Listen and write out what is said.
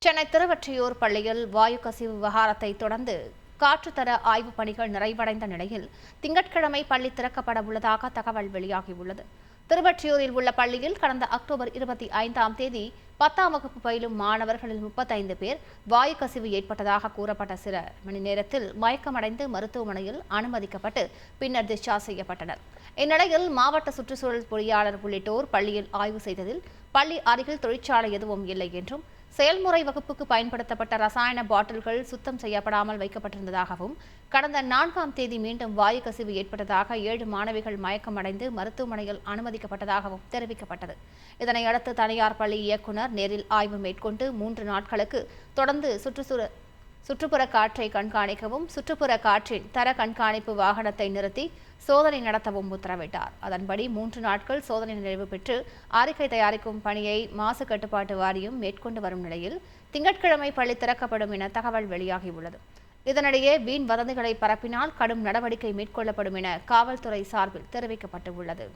சென்னை திருவொற்றியூர் பள்ளியில் வாயு கசிவு விவகாரத்தை தொடர்ந்து காற்றுத்தர ஆய்வுப் பணிகள் நிறைவடைந்த நிலையில் திங்கட்கிழமை பள்ளி திறக்கப்பட உள்ளதாக தகவல் வெளியாகியுள்ளது. திருவொற்றியூரில் உள்ள பள்ளியில் கடந்த அக்டோபர் 25ஆம் தேதி 10ஆம் வகுப்பு பயிலும் மாணவர்களில் 35 பேர் வாயு கசிவு ஏற்பட்டதாக கூறப்பட்ட சில மணி நேரத்தில் மயக்கமடைந்து மருத்துவமனையில் அனுமதிக்கப்பட்டு பின்னர் டிஸ்சார்ஜ் செய்யப்பட்டனர். இந்நிலையில் மாவட்ட சுற்றுச்சூழல் பொறியாளர் உள்ளிட்டோர் பள்ளியில் ஆய்வு செய்ததில் பள்ளி அருகில் தொழிற்சாலை எதுவும் இல்லை என்றும் செயல்முறை வகுப்புக்கு பயன்படுத்தப்பட்ட ரசாயன பாட்டில்கள் சுத்தம் செய்யப்படாமல் வைக்கப்பட்டிருந்ததாகவும் கடந்த 4ஆம் தேதி மீண்டும் வாயு கசிவு ஏற்பட்டதாக 7 மாணவிகள் மயக்கமடைந்து மருத்துவமனையில் அனுமதிக்கப்பட்டதாகவும் தெரிவிக்கப்பட்டது. இதனையடுத்து தனியார் பள்ளி இயக்குநர் நேரில் ஆய்வு மேற்கொண்டு 3 நாட்களுக்கு தொடர்ந்து சுற்றுப்புற காற்றை கண்காணிக்கவும் சுற்றுப்புற காற்றின் தர கண்காணிப்பு வாகனத்தை நிறுத்தி சோதனை நடத்தவும் உத்தரவிட்டார். அதன்படி 3 நாட்கள் சோதனை நிறைவு பெற்று அறிக்கை தயாரிக்கும் பணியை மாசு கட்டுப்பாட்டு வாரியம் மேற்கொண்டு வரும் நிலையில் திங்கட்கிழமை பள்ளி திறக்கப்படும் என தகவல் வெளியாகியுள்ளது. இதனிடையே வீண் வதந்திகளை பரப்பினால் கடும் நடவடிக்கை மேற்கொள்ளப்படும் என காவல்துறை சார்பில் தெரிவிக்கப்பட்டுள்ளது.